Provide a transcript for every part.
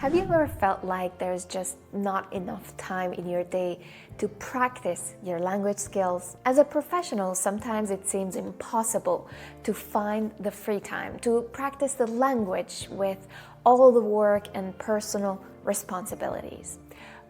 Have you ever felt like there's just not enough time in your day to practice your language skills? As a professional, sometimes it seems impossible to find the free time to practice the language with all the work and personal responsibilities.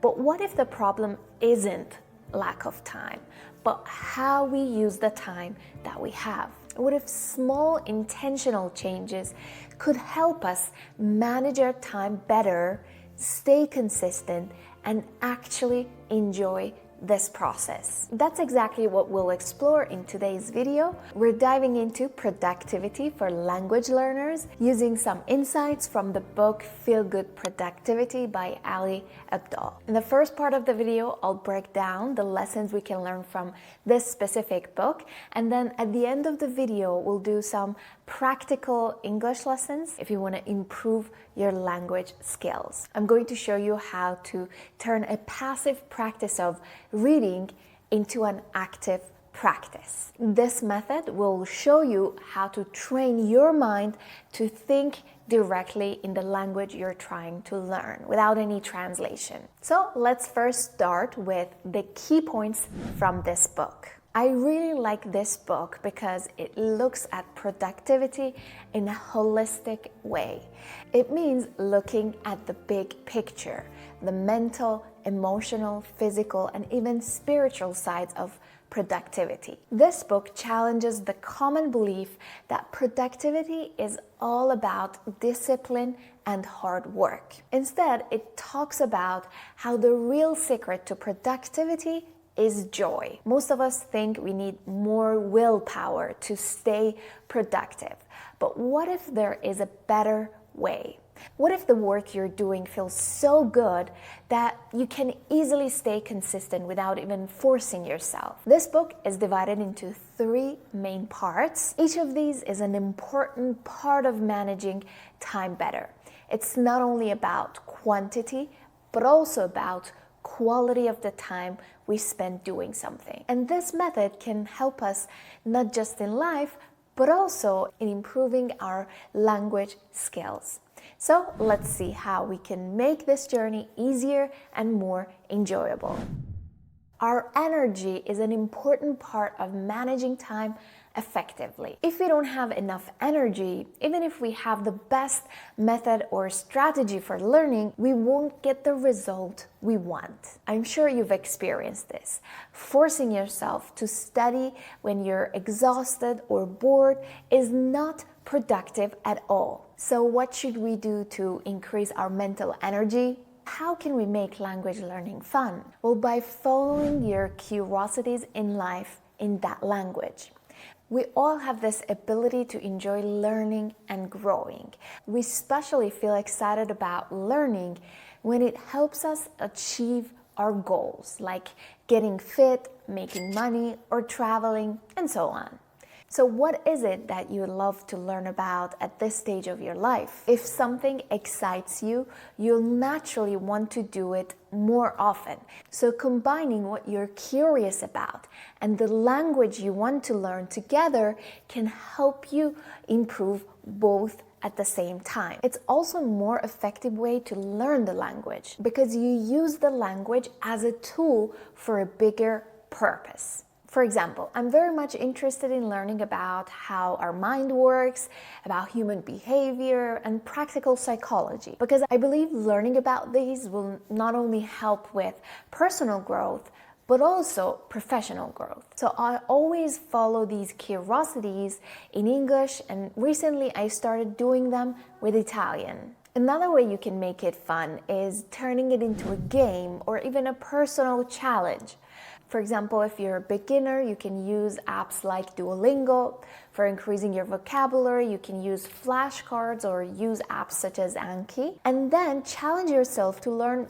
But what if the problem isn't lack of time, but how we use the time that we have? What if small intentional changes could help us manage our time better, stay consistent, and actually enjoy this process? That's exactly what we'll explore in today's video. We're diving into productivity for language learners using some insights from the book Feel Good Productivity by Ali Abdaal. In the first part of the video, I'll break down the lessons we can learn from this specific book, and then at the end of the video, we'll do some practical English lessons if you want to improve your language skills. I'm going to show you how to turn a passive practice of reading into an active practice. This method will show you how to train your mind to think directly in the language you're trying to learn without any translation. So let's first start with the key points from this book. I really like this book because it looks at productivity in a holistic way. It means looking at the big picture, the mental, emotional, physical, and even spiritual sides of productivity. This book challenges the common belief that productivity is all about discipline and hard work. Instead, it talks about how the real secret to productivity is joy. Most of us think we need more willpower to stay productive. But what if there is a better way? What if the work you're doing feels so good that you can easily stay consistent without even forcing yourself? This book is divided into 3 main parts. Each of these is an important part of managing time better. It's not only about quantity, but also about quality of the time we spend doing something. And this method can help us not just in life, but also in improving our language skills. So let's see how we can make this journey easier and more enjoyable. Our energy is an important part of managing time effectively. If we don't have enough energy, even if we have the best method or strategy for learning, we won't get the result we want. I'm sure you've experienced this. Forcing yourself to study when you're exhausted or bored is not productive at all. So what should we do to increase our mental energy? How can we make language learning fun? Well, by following your curiosities in life in that language. We all have this ability to enjoy learning and growing. We especially feel excited about learning when it helps us achieve our goals, like getting fit, making money, or traveling, and so on. So what is it that you love to learn about at this stage of your life? If something excites you, you'll naturally want to do it more often. So combining what you're curious about and the language you want to learn together can help you improve both at the same time. It's also a more effective way to learn the language because you use the language as a tool for a bigger purpose. For example, I'm very much interested in learning about how our mind works, about human behavior, and practical psychology, because I believe learning about these will not only help with personal growth, but also professional growth. So I always follow these curiosities in English, and recently I started doing them with Italian. Another way you can make it fun is turning it into a game or even a personal challenge. For example, if you're a beginner, you can use apps like Duolingo. For increasing your vocabulary, you can use flashcards or use apps such as Anki. And then challenge yourself to learn,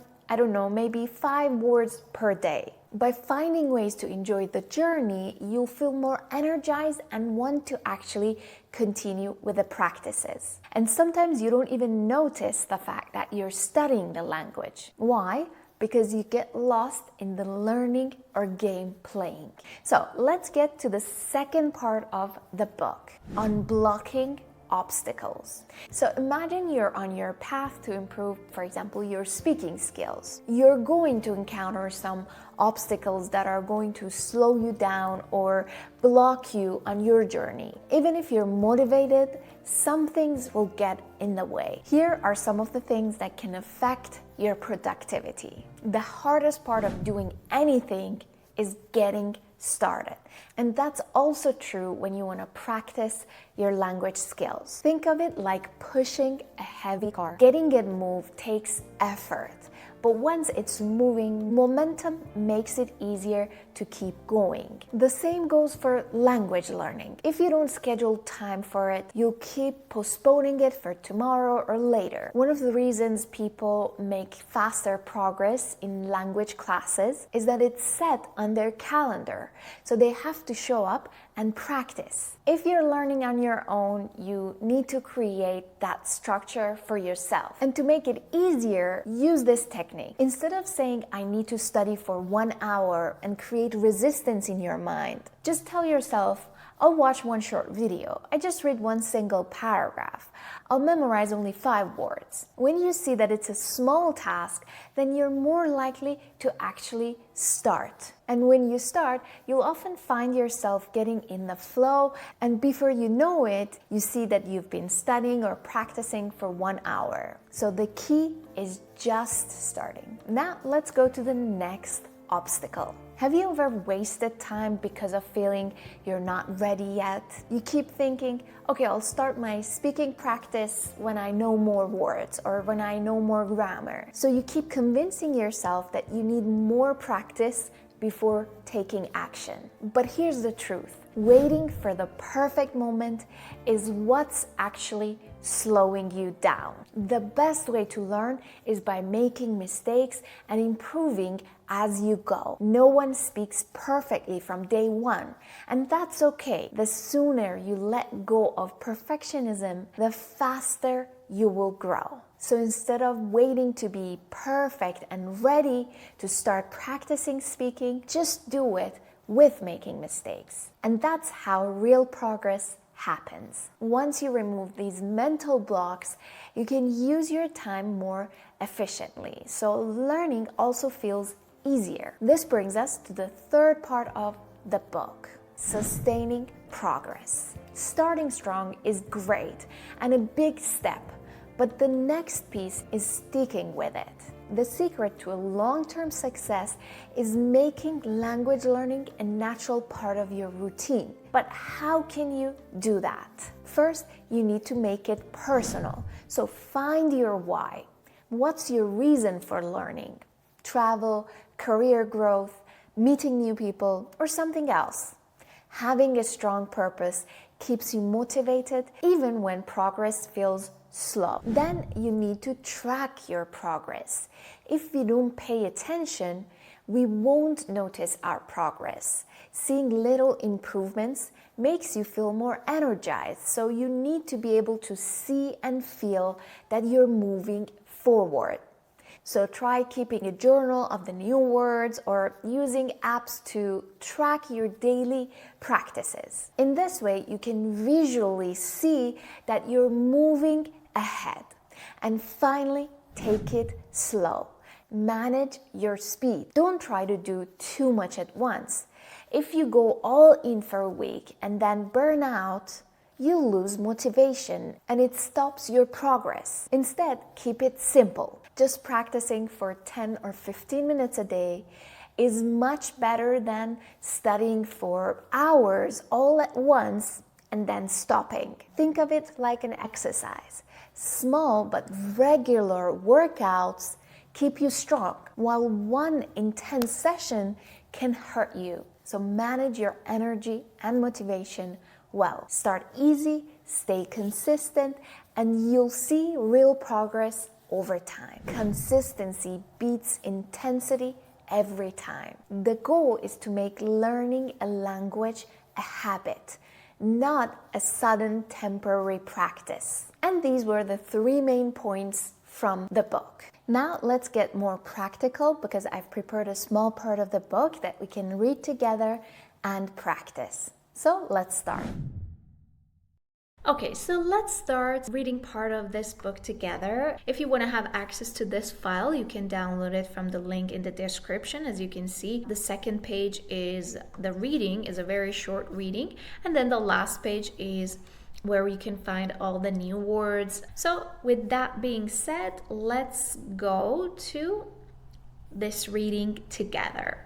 maybe 5 words per day. By finding ways to enjoy the journey, you'll feel more energized and want to actually continue with the practices. And sometimes you don't even notice the fact that you're studying the language. Why? Because you get lost in the learning or game playing. So let's get to the second part of the book, unblocking obstacles. So imagine you're on your path to improve, for example, your speaking skills. You're going to encounter some obstacles that are going to slow you down or block you on your journey. Even if you're motivated, some things will get in the way. Here are some of the things that can affect your productivity. The hardest part of doing anything is getting started. And that's also true when you want to practice your language skills. Think of it like pushing a heavy car. Getting it moved takes effort, but once it's moving, momentum makes it easier to keep going. The same goes for language learning. If you don't schedule time for it, you'll keep postponing it for tomorrow or later. One of the reasons people make faster progress in language classes is that it's set on their calendar, so they have to show up and practice. If you're learning on your own, you need to create that structure for yourself. And to make it easier, use this technique. Instead of saying, I need to study for 1 hour and create resistance in your mind, just tell yourself, I'll watch one short video. I just read one single paragraph. I'll memorize only 5 words. When you see that it's a small task, then you're more likely to actually start. And when you start, you'll often find yourself getting in the flow, and before you know it, you see that you've been studying or practicing for 1 hour. So the key is just starting. Now let's go to the next obstacle. Have you ever wasted time because of feeling you're not ready yet? You keep thinking, okay, I'll start my speaking practice when I know more words or when I know more grammar. So you keep convincing yourself that you need more practice before taking action. But here's the truth. Waiting for the perfect moment is what's actually slowing you down. The best way to learn is by making mistakes and improving as you go. No one speaks perfectly from day one, and that's okay. The sooner you let go of perfectionism, the faster you will grow. So instead of waiting to be perfect and ready to start practicing speaking, just do it with making mistakes. And that's how real progress happens. Once you remove these mental blocks, you can use your time more efficiently. So learning also feels easier. This brings us to the third part of the book, sustaining progress. Starting strong is great and a big step, but the next piece is sticking with it. The secret to a long-term success is making language learning a natural part of your routine. But how can you do that? First, you need to make it personal. So find your why. What's your reason for learning? Travel, career growth, meeting new people, or something else? Having a strong purpose keeps you motivated even when progress feels slow. Then you need to track your progress. If we don't pay attention, we won't notice our progress. Seeing little improvements makes you feel more energized, so you need to be able to see and feel that you're moving forward. So try keeping a journal of the new words or using apps to track your daily practices. In this way, you can visually see that you're moving ahead. And finally, take it slow. Manage your speed. Don't try to do too much at once. If you go all in for a week and then burn out, you lose motivation and it stops your progress. Instead, keep it simple. Just practicing for 10 or 15 minutes a day is much better than studying for hours all at once and then stopping. Think of it like an exercise. Small but regular workouts keep you strong, while one intense session can hurt you. So manage your energy and motivation well. Start easy, stay consistent, and you'll see real progress over time. Consistency beats intensity every time. The goal is to make learning a language a habit, not a sudden temporary practice. And these were the 3 main points from the book. Now let's get more practical because I've prepared a small part of the book that we can read together and practice. So let's start. Okay, so let's start reading part of this book together. If you want to have access to this file, you can download it from the link in the description. As you can see, the second page is the reading, is a very short reading, and then the last page is where you can find all the new words. So with that being said, let's go to this reading together.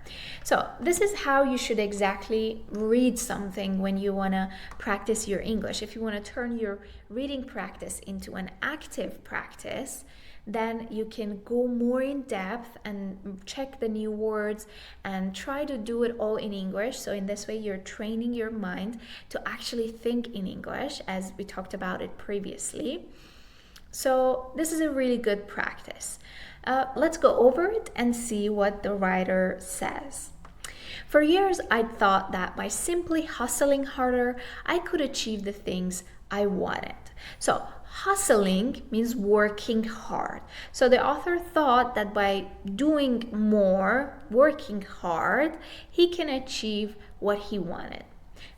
So this is how you should exactly read something when you want to practice your English. If you want to turn your reading practice into an active practice, then you can go more in depth and check the new words and try to do it all in English. So in this way, you're training your mind to actually think in English, as we talked about it previously. So this is a really good practice. Let's go over it and see what the writer says. For years, I'd thought that by simply hustling harder, I could achieve the things I wanted. So hustling means working hard. So the author thought that by doing more, working hard, he can achieve what he wanted.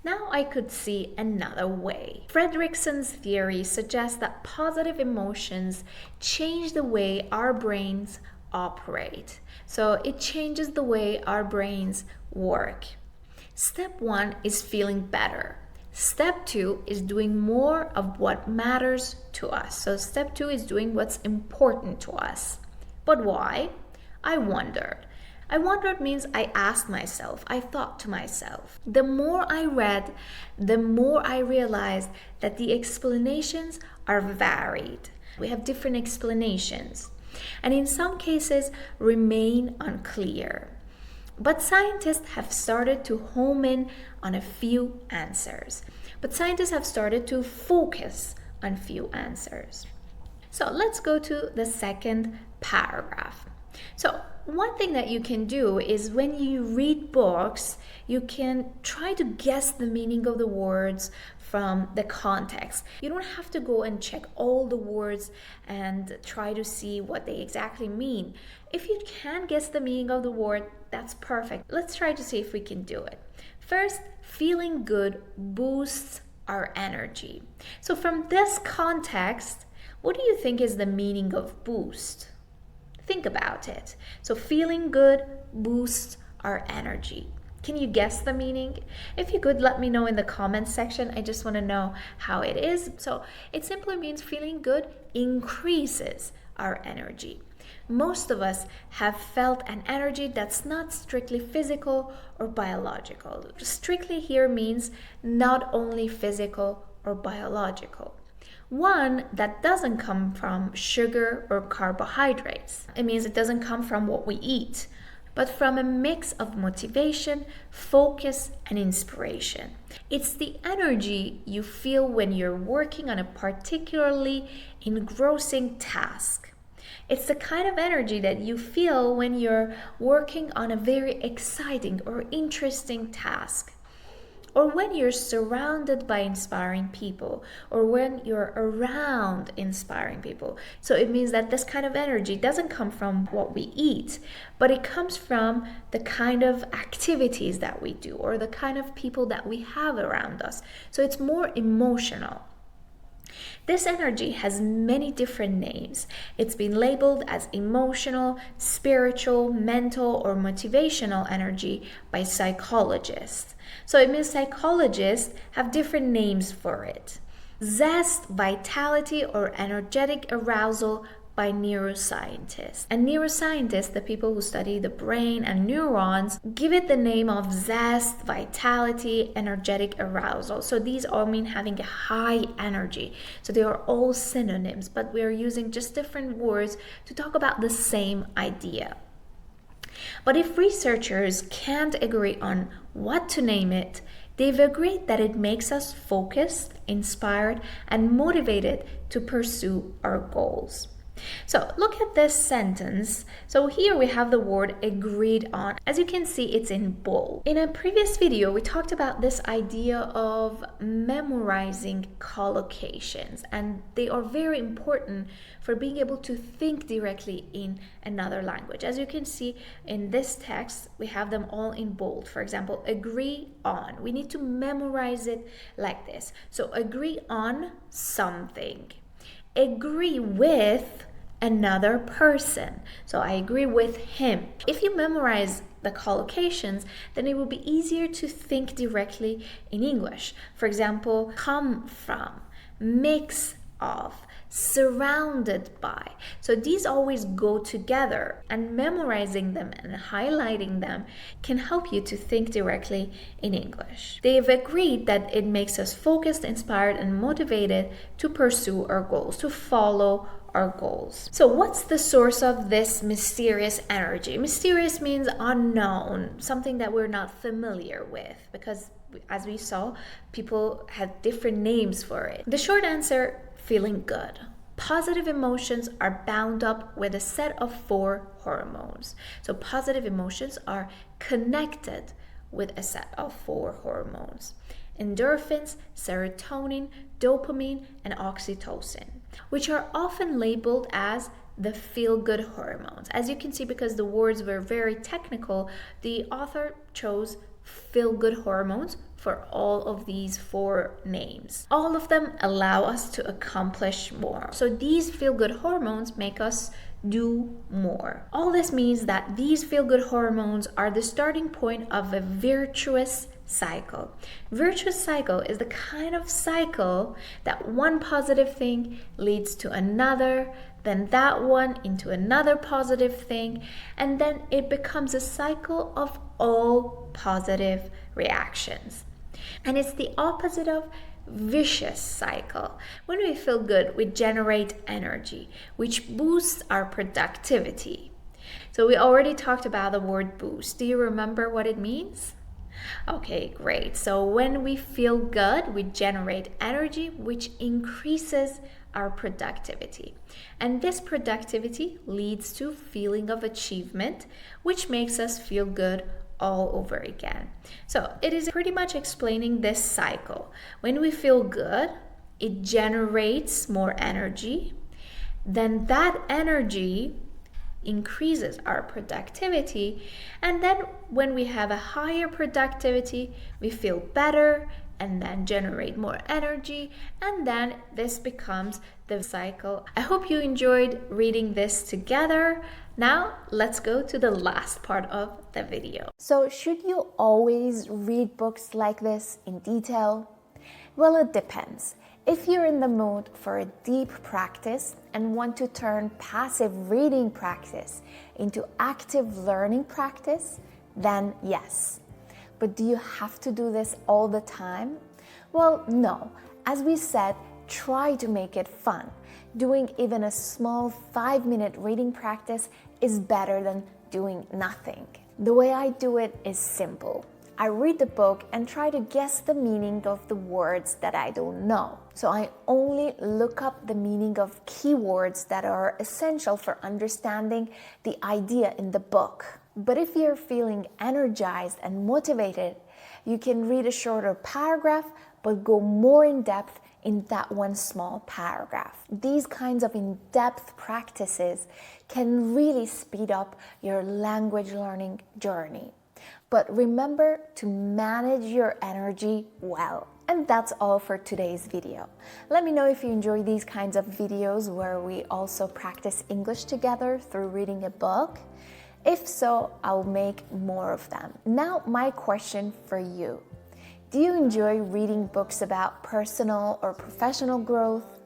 Now I could see another way. Fredrickson's theory suggests that positive emotions change the way our brains operate. So it changes the way our brains work. Step 1 is feeling better. Step 2 is doing more of what matters to us. So step 2 is doing what's important to us. But why? I wondered means I asked myself, I thought to myself. The more I read, the more I realized that the explanations are varied. We have different explanations, and in some cases remain unclear. But scientists have started to home in on a few answers. But scientists have started to focus on few answers. So let's go to the second paragraph. So one thing that you can do is when you read books, you can try to guess the meaning of the words from the context. You don't have to go and check all the words and try to see what they exactly mean. If you can guess the meaning of the word, that's perfect. Let's try to see if we can do it. First, feeling good boosts our energy. So from this context, what do you think is the meaning of boost? Think about it. So feeling good boosts our energy. Can you guess the meaning? If you could, let me know in the comments section. I just want to know how it is. So it simply means feeling good increases our energy. Most of us have felt an energy that's not strictly physical or biological. Strictly here means not only physical or biological. One that doesn't come from sugar or carbohydrates. It means it doesn't come from what we eat, but from a mix of motivation, focus, and inspiration. It's the energy you feel when you're working on a particularly engrossing task. It's the kind of energy that you feel when you're working on a very exciting or interesting task, or when you're surrounded by inspiring people, or when you're around inspiring people. So it means that this kind of energy doesn't come from what we eat, but it comes from the kind of activities that we do, or the kind of people that we have around us. So it's more emotional. This energy has many different names. It's been labeled as emotional, spiritual, mental, or motivational energy by psychologists. So it means psychologists have different names for it. Zest, vitality, or energetic arousal by neuroscientists. And neuroscientists, the people who study the brain and neurons, give it the name of zest, vitality, energetic arousal. So these all mean having a high energy. So they are all synonyms, but we're using just different words to talk about the same idea. But if researchers can't agree on what to name it, they've agreed that it makes us focused, inspired, and motivated to pursue our goals. So look at this sentence. So here we have the word agreed on. As you can see, it's in bold. In a previous video, we talked about this idea of memorizing collocations, and they are very important for being able to think directly in another language. As you can see in this text, we have them all in bold. For example, agree on. We need to memorize it like this. So agree on something. Agree with another person. So I agree with him. If you memorize the collocations, then it will be easier to think directly in English. For example, come from, mix of, surrounded by. So these always go together, and memorizing them and highlighting them can help you to think directly in English. They've agreed that it makes us focused, inspired, and motivated to pursue our goals, to follow our goals. So what's the source of this mysterious energy? Mysterious means unknown, something that we're not familiar with, because as we saw, people had different names for it. The short answer: feeling good. Positive emotions are bound up with a set of 4 hormones. So positive emotions are connected with a set of 4 hormones: endorphins, serotonin, dopamine, and oxytocin, which are often labeled as the feel-good hormones. As you can see, because the words were very technical, the author chose feel-good hormones for all of these 4 names. All of them allow us to accomplish more. So these feel-good hormones make us do more. All this means that these feel-good hormones are the starting point of a virtuous cycle. Virtuous cycle is the kind of cycle that one positive thing leads to another, then that one into another positive thing, and then it becomes a cycle of all positive reactions. And it's the opposite of vicious cycle. When we feel good, we generate energy, which boosts our productivity. So we already talked about the word boost. Do you remember what it means? Okay, great. So when we feel good, we generate energy, which increases our productivity. And this productivity leads to feeling of achievement, which makes us feel good all over again. So it is pretty much explaining this cycle. When we feel good, it generates more energy. Then that energy increases our productivity. And then when we have a higher productivity, we feel better and then generate more energy. And then this becomes the cycle. I hope you enjoyed reading this together. Now let's go to the last part of the video. So should you always read books like this in detail? Well, it depends. If you're in the mood for a deep practice and want to turn passive reading practice into active learning practice, then yes. But do you have to do this all the time? Well, no. As we said, try to make it fun. Doing even a small 5-minute reading practice is better than doing nothing. The way I do it is simple. I read the book and try to guess the meaning of the words that I don't know. So I only look up the meaning of keywords that are essential for understanding the idea in the book. But if you're feeling energized and motivated, you can read a shorter paragraph but go more in depth in that one small paragraph. These kinds of in-depth practices can really speed up your language learning journey. But remember to manage your energy well. And that's all for today's video. Let me know if you enjoy these kinds of videos where we also practice English together through reading a book. If so, I'll make more of them. Now, my question for you. Do you enjoy reading books about personal or professional growth?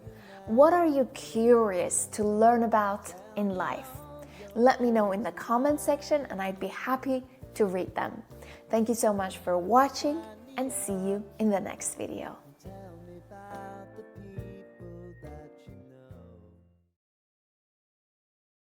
What are you curious to learn about in life? Let me know in the comment section and I'd be happy to read them. Thank you so much for watching and see you in the next video.